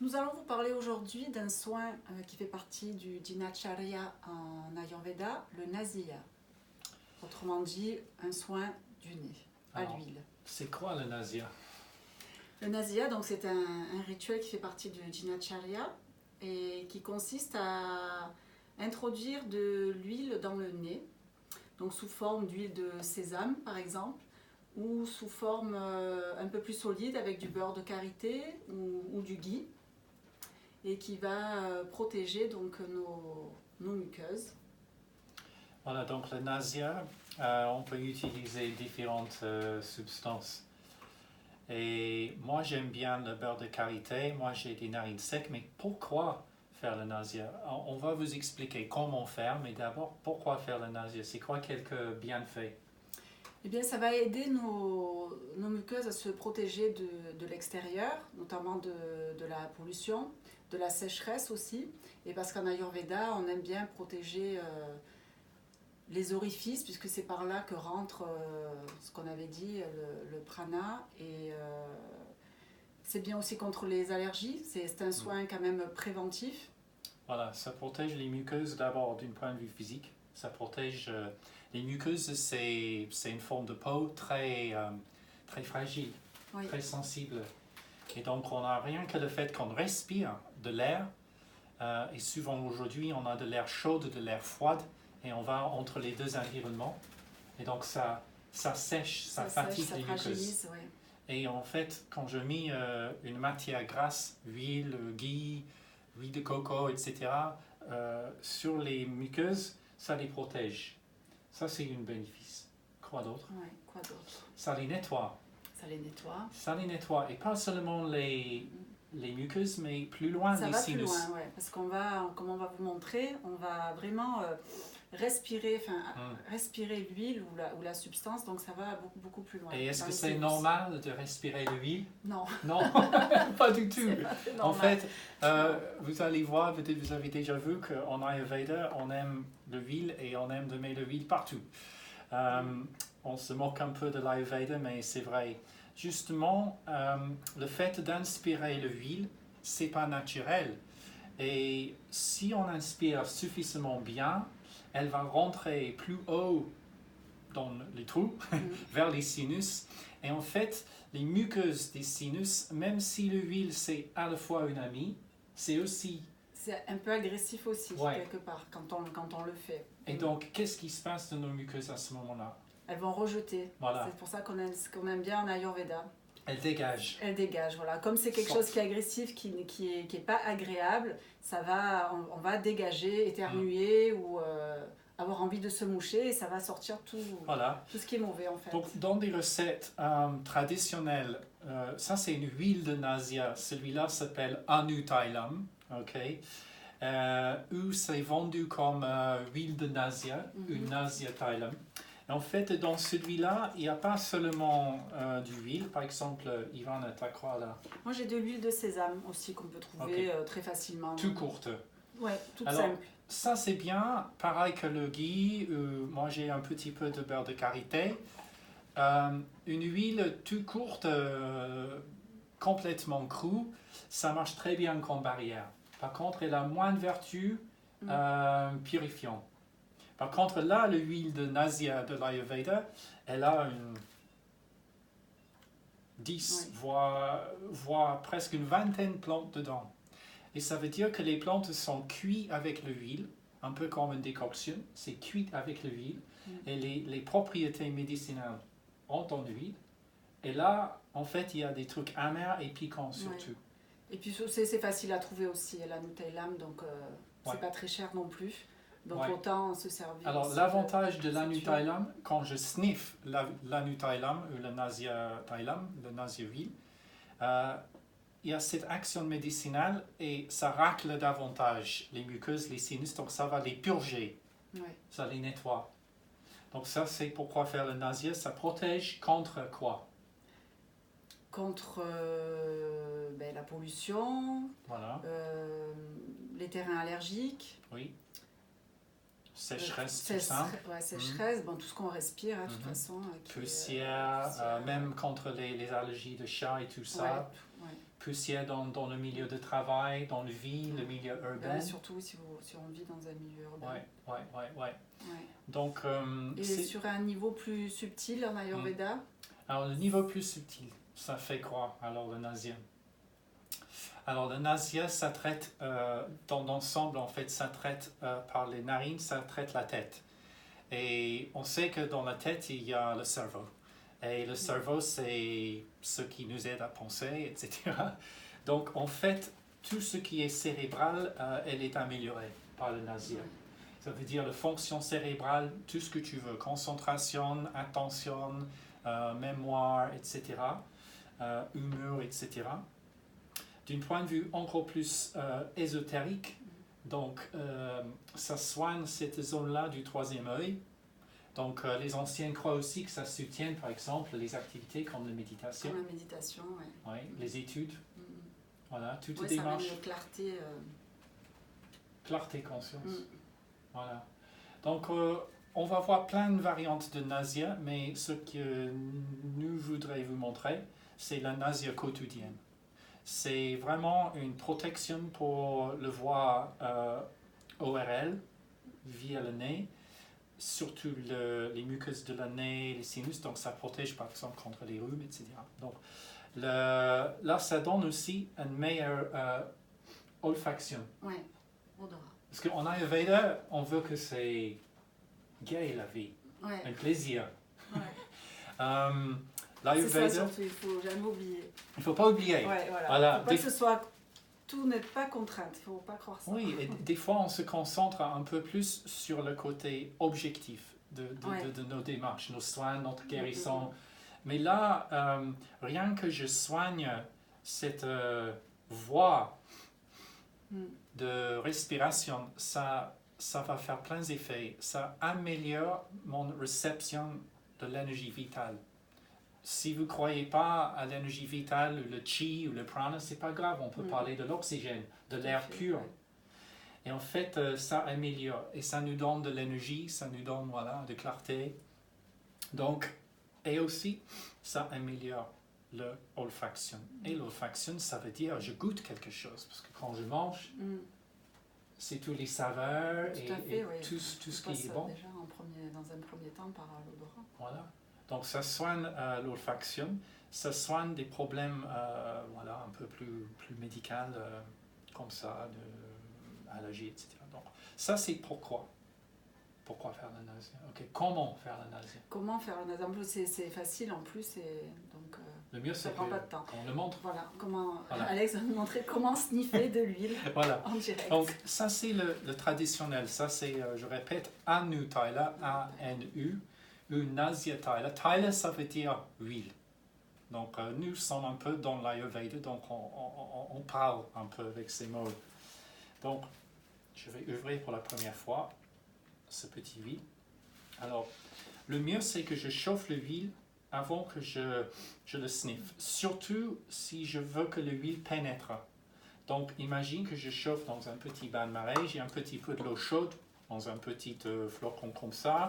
Nous allons vous parler aujourd'hui d'un soin qui fait partie du Dinacharya en Ayurveda, le Nasiya. Autrement dit, un soin du nez à l'huile. C'est quoi le Nasiya? Le Nasiya, donc, c'est un rituel qui fait partie du Dinacharya et qui consiste à introduire de l'huile dans le nez, donc sous forme d'huile de sésame par exemple, ou sous forme un peu plus solide avec du beurre de karité ou du ghee, et qui va protéger donc nos muqueuses. Voilà, donc le Nasiya, on peut utiliser différentes substances. Et moi j'aime bien le beurre de karité, moi j'ai des narines secs, mais pourquoi faire le Nasiya? On va vous expliquer comment faire, mais d'abord pourquoi faire le Nasiya? C'est quoi quelques bienfaits? Eh bien, ça va aider nos muqueuses à se protéger de l'extérieur, notamment de la pollution, de la sécheresse aussi. Et parce qu'en Ayurveda, on aime bien protéger les orifices, puisque c'est par là que rentre ce qu'on avait dit, le prana. Et c'est bien aussi contre les allergies. C'est un soin quand même préventif. Voilà, ça protège les muqueuses d'abord d'un point de vue physique. Ça protège les muqueuses, c'est une forme de peau très fragile, Oui. très sensible. Et donc on n'a rien que le fait qu'on respire de l'air. Et souvent aujourd'hui on a de l'air chaud, de l'air froid, et on va entre les deux environnements. Et donc ça sèche, ça fatigue les muqueuses. Ouais. Et en fait, quand je mets une matière grasse, huile, ghee, huile de coco, etc., sur les muqueuses, ça les protège. Ça, c'est un bénéfice. Quoi d'autre? Ouais, quoi d'autre? Ça les nettoie. Ça les nettoie. Ça les nettoie. Et pas seulement les muqueuses, mais plus loin, ça les va sinus. plus loin, ouais, parce qu'on va, comme on va vous montrer, on va vraiment respirer l'huile ou la substance, donc ça va beaucoup plus loin. Et est-ce que c'est normal de respirer l'huile? Non. Non, pas du tout. Pas En fait, vous allez voir, peut-être vous avez déjà vu qu'en Ayurveda, on aime l'huile et on aime de mettre l'huile partout. On se moque un peu de l'Ayurveda, mais c'est vrai. Justement, le fait d'inspirer l'huile, c'est pas naturel. Et si on inspire suffisamment bien, elle va rentrer plus haut dans les trous, vers les sinus. Et en fait, les muqueuses des sinus, même si l'huile c'est à la fois une amie, c'est aussi... C'est un peu agressif aussi, quelque part, quand on le fait. Et donc, qu'est-ce qui se passe dans nos muqueuses à ce moment-là? Elles vont rejeter. Voilà. C'est pour ça qu'on aime bien en Ayurveda. Elles dégagent. Elles dégagent, voilà. Comme c'est quelque chose qui est agressif, qui est pas agréable, on va dégager, éternuer ou avoir envie de se moucher et ça va sortir tout ce qui est mauvais en fait. Donc, dans des recettes traditionnelles, ça c'est une huile de Nasiya. Celui-là s'appelle Anu Tailam, ou c'est vendu comme huile de Nasiya, une Nasiya Tailam. En fait, dans celui-là, il n'y a pas seulement d'huile. Par exemple, Ivana, t'as quoi là? Moi, j'ai de l'huile de sésame aussi qu'on peut trouver très facilement. Tout courte. Ouais, toute simple. Ça, c'est bien. Pareil que le ghee. Moi, j'ai un petit peu de beurre de karité. Une huile tout courte, complètement crue, ça marche très bien comme barrière. Par contre, elle a moins de vertus purifiantes. Par contre, là, l'huile de Nasiya de l'Ayurveda, elle a 10, voire presque une vingtaine de plantes dedans. Et ça veut dire que les plantes sont cuites avec l'huile, un peu comme une décoction, c'est cuit avec l'huile, et les propriétés médicinales ont dans l'huile. Et là, en fait, il y a des trucs amers et piquants surtout. Et puis, c'est facile à trouver aussi, l'Anu Tailam, donc c'est pas très cher non plus. Donc autant se servir. Alors l'avantage de l'Anu Tailam, quand je sniffe l'Anu Tailam ou le Nasiya Tailam, le Nasiya huile, il y a cette action médicinale et ça racle davantage les muqueuses, les sinus, donc ça va les purger, ça les nettoie. Donc ça c'est pourquoi faire le Nasiya, ça protège contre quoi? Contre la pollution, les terrains allergiques. Oui. Sécheresse, sécheresse, tout ce qu'on respire, de toute façon. Poussière, même contre les allergies de chat et tout ça. poussière dans le milieu de travail, dans le ville, le milieu urbain. Surtout si on vit dans un milieu urbain. Ouais. Donc, et sur un niveau plus subtil en Ayurveda? Alors, le niveau plus subtil, ça fait quoi alors le nasya? Alors, le nasya, ça traite, dans l'ensemble, en fait, ça traite par les narines, ça traite la tête. Et on sait que dans la tête, il y a le cerveau. Et le cerveau, c'est ce qui nous aide à penser, etc. Donc, en fait, tout ce qui est cérébral, elle est améliorée par le nasya. Ça veut dire la fonction cérébrale, tout ce que tu veux, concentration, attention, mémoire, etc., humeur, etc. D'un point de vue encore plus ésotérique, donc ça soigne cette zone-là du troisième œil. Donc les anciens croient aussi que ça soutient, par exemple, les activités comme la méditation. Comme la méditation, oui. Oui, les études. Voilà, toute ouais, démarche. Ça amène clarté. Clarté, conscience. Voilà. Donc, on va voir plein de variantes de nasya, mais ce que nous voudrions vous montrer, c'est la nasya quotidienne. C'est vraiment une protection pour le voie ORL via le nez, surtout les muqueuses de la nez, les sinus, donc ça protège par exemple contre les rhumes, etc. Donc là, ça donne aussi une meilleure olfaction. Oui, odorat. Parce qu'en Ayurveda, on veut que c'est gai la vie, un plaisir. C'est ça surtout, il ne faut jamais oublier. Il ne faut pas oublier. Voilà. Faut pas que ce soit... Tout n'est pas contrainte, il ne faut pas croire ça. Oui, et des fois on se concentre un peu plus sur le côté objectif de nos démarches, nos soins, notre guérison. Mais là, rien que je soigne cette voie de respiration, ça va faire plein d'effets. Ça améliore mon réception de l'énergie vitale. Si vous ne croyez pas à l'énergie vitale, le chi ou le prana, ce n'est pas grave, on peut parler de l'oxygène, de l'air pur. Et en fait, ça améliore et ça nous donne de l'énergie, ça nous donne de clarté. Donc, et aussi, ça améliore l'olfaction. Et l'olfaction, ça veut dire je goûte quelque chose, parce que quand je mange, c'est tous les saveurs tout ce qui est bon. Déjà dans un premier temps par l'odorat. Voilà. Donc ça soigne l'olfaction, ça soigne des problèmes un peu plus médicaux, comme ça, d'allergies, etc. Donc ça c'est pourquoi faire la nasya. Ok, comment faire la nasya? Comment faire la nasya? En plus c'est facile en plus, et donc le mieux c'est prend pas de temps. qu'on le montre. Voilà, Alex va nous montrer comment sniffer de l'huile en direct. Donc ça c'est le traditionnel, ça c'est, je répète, Anu Taila, A-N-U. Nasya Taila. Taila, ça veut dire huile. Donc, nous sommes un peu dans l'Ayurveda, donc on parle un peu avec ces mots. Donc, je vais ouvrir pour la première fois ce petit huile. Alors, le mieux, c'est que je chauffe l'huile avant que je le sniffe. Surtout si je veux que l'huile pénètre. Donc, imagine que je chauffe dans un petit bain-marais, j'ai un petit peu de l'eau chaude, dans un petit flocon comme ça.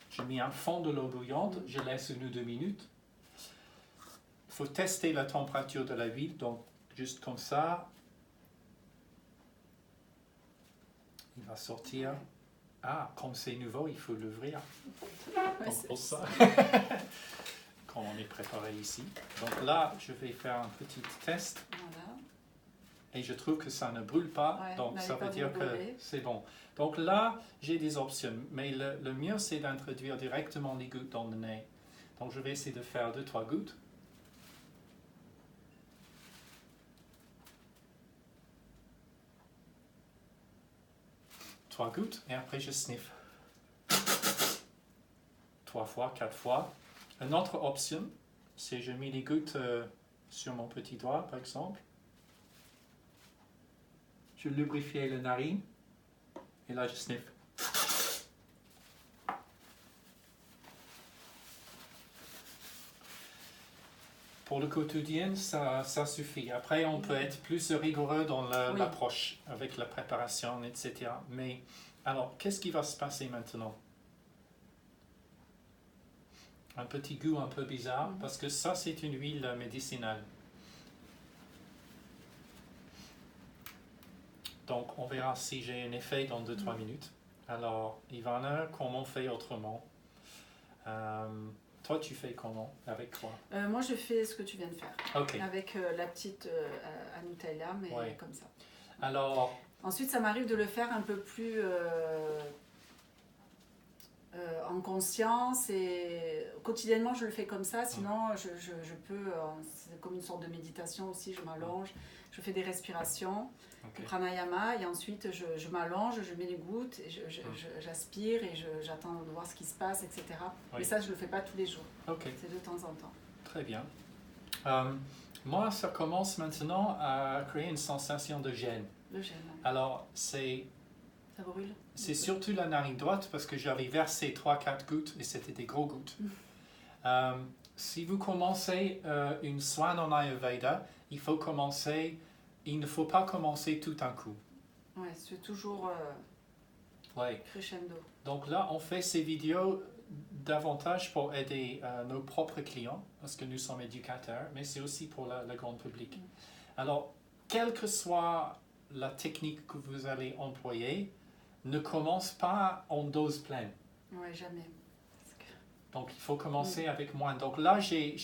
Je mets un fond de l'eau bouillante, je laisse 1 ou 2 minutes. Il faut tester la température de la huile, donc juste comme ça. Il va sortir. Ah, comme c'est nouveau, il faut l'ouvrir. Donc pour ça, quand on est préparé ici. Donc là, je vais faire un petit test. Et je trouve que ça ne brûle pas, donc ça veut dire que c'est bon. Donc là, j'ai des options, mais le mieux c'est d'introduire directement les gouttes dans le nez. Donc je vais essayer de faire 2-3 gouttes. Trois gouttes, et après je sniffe. 3 fois, 4 fois. Une autre option, c'est je mets les gouttes sur mon petit doigt, par exemple. Je lubrifie le narine et là je sniffe. Pour le quotidien, ça suffit. Après, on peut être plus rigoureux dans l'approche avec la préparation, etc. Mais alors, qu'est-ce qui va se passer maintenant? Un petit goût un peu bizarre, parce que ça, c'est une huile médicinale. Donc, on verra si j'ai un effet dans 2-3 minutes. Alors, Ivana, comment on fait autrement? Toi, tu fais comment? Avec quoi? Moi, je fais ce que tu viens de faire. Ok. Avec la petite à Nutella, mais Ouais. comme ça. Alors, Ensuite, ça m'arrive de le faire un peu plus en conscience et quotidiennement, je le fais comme ça. Sinon, je peux, c'est comme une sorte de méditation aussi, je m'allonge, je fais des respirations, ok. pranayama, et ensuite je m'allonge, je mets les gouttes, et j'aspire et j'attends de voir ce qui se passe, etc. Oui. Mais ça, je ne le fais pas tous les jours, Ok, c'est de temps en temps. très bien. Moi, ça commence maintenant à créer une sensation de gêne. Le gène, Alors, c'est brûle. surtout la narine droite parce que j'avais versé 3-4 gouttes et c'était des gros gouttes. Si vous commencez une soin en Ayurveda, il ne faut pas commencer tout d'un coup. Ouais, c'est toujours Ouais. crescendo. Donc là, on fait ces vidéos davantage pour aider nos propres clients, parce que nous sommes éducateurs, mais c'est aussi pour le grand public. Alors, quelle que soit la technique que vous allez employer, ne commence pas en dose pleine. Ouais, jamais. Donc, il faut commencer avec moins. Donc là, j'ai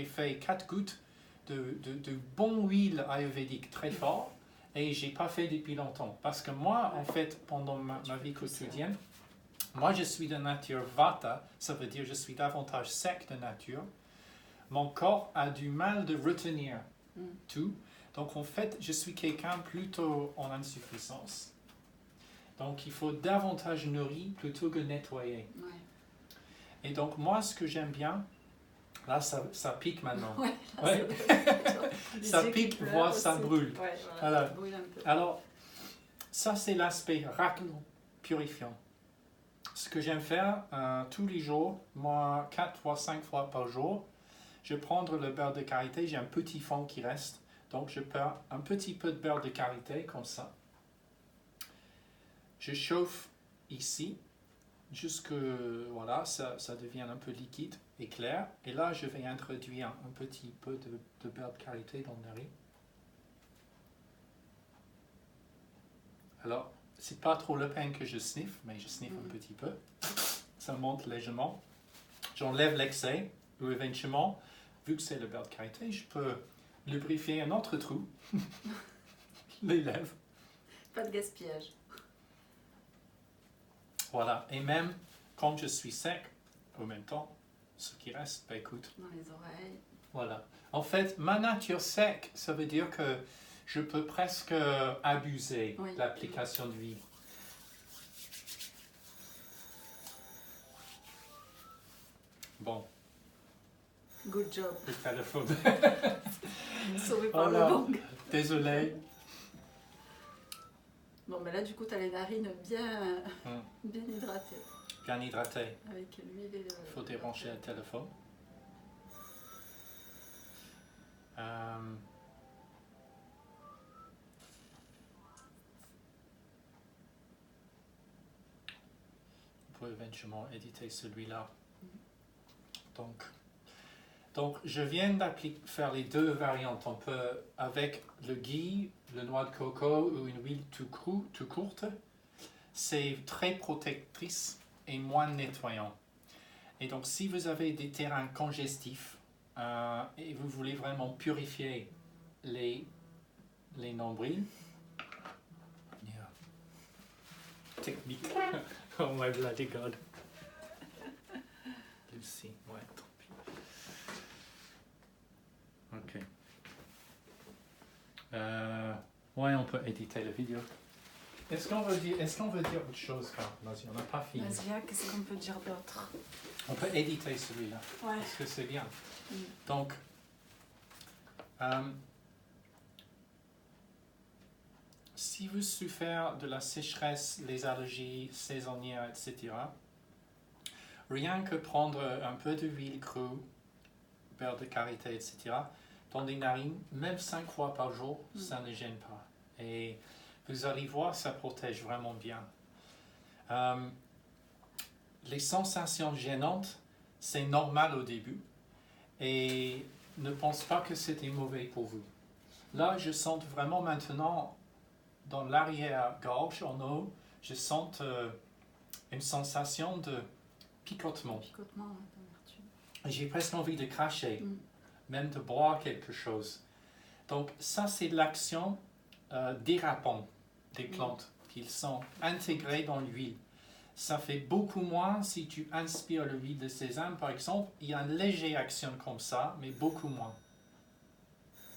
fait 4 gouttes de bon huile ayurvédique très fort et j'ai pas fait depuis longtemps. Parce que moi, en fait, pendant ma vie quotidienne, moi, je suis de nature vata, ça veut dire je suis davantage sec de nature. Mon corps a du mal de retenir tout. Donc, en fait, je suis quelqu'un plutôt en insuffisance. Donc, il faut davantage nourrir plutôt que nettoyer. Ouais. Et donc, moi, ce que j'aime bien, là, ça pique maintenant. Ouais, Ouais. Ça pique, voire ça brûle. Ouais, voilà. Ça brûle un peu. Alors, ça, c'est l'aspect raclant, purifiant. Ce que j'aime faire tous les jours, moi, 4 ou 5 fois par jour, je prends le beurre de karité, j'ai un petit fond qui reste. Donc, je perds un petit peu de beurre de karité, comme ça. Je chauffe ici, jusque, voilà, ça devient un peu liquide et clair. Et là, je vais introduire un petit peu de beurre de karité dans le riz. Alors, c'est pas trop le pain que je sniffe, mais je sniffe un petit peu. Ça monte légèrement. J'enlève l'excès, ou éventuellement, vu que c'est le beurre de karité, je peux lubrifier un autre trou, les lèvres. Pas de gaspillage. Voilà, et même quand je suis sec, au même temps, ce qui reste, bah, écoute. Dans les oreilles. Voilà. En fait, ma nature sec, ça veut dire que je peux presque abuser de l'application d'huile. Bon. Good job. Le téléphone. Sauvé par Voilà. le bang. Désolé. Bon, mais là, du coup, tu as les narines bien hydratées. Bien hydraté. Avec l'huile et le... Il faut débrancher le téléphone. On peut éventuellement éditer celui-là. Donc, je viens faire les deux variantes. On peut, avec le ghee, le noix de coco ou une huile tout courte, c'est très protectrice et moins nettoyant. Et donc, si vous avez des terrains congestifs et vous voulez vraiment purifier les nombrils, technique. Oh my bloody god. Lucie, ouais, tant pis. Ok. Ouais, on peut éditer la vidéo. Est-ce qu'on veut dire autre chose, Carl? Vas-y, on n'a pas fini. Vas-y, qu'est-ce qu'on peut dire d'autre? On peut éditer celui-là. Ouais. Parce que c'est bien. Donc, si vous souffrez de la sécheresse, les allergies saisonnières, etc., rien que prendre un peu d'huile crue, beurre de karité, etc., dans les narines, même 5 fois par jour, ça ne gêne pas. Et vous allez voir, ça protège vraiment bien. Les sensations gênantes, c'est normal au début. Et ne pense pas que c'était mauvais pour vous. Là, je sens vraiment maintenant dans l'arrière-gorge, en haut, je sens une sensation de picotement. Picotement, ouais, d'amertume. J'ai presque envie de cracher, Mm. même de boire quelque chose. Donc ça, c'est l'action dérapante des plantes, qu'ils sont intégrées dans l'huile. Ça fait beaucoup moins si tu inspires l'huile de sésame, par exemple. Il y a une légère action comme ça, mais beaucoup moins.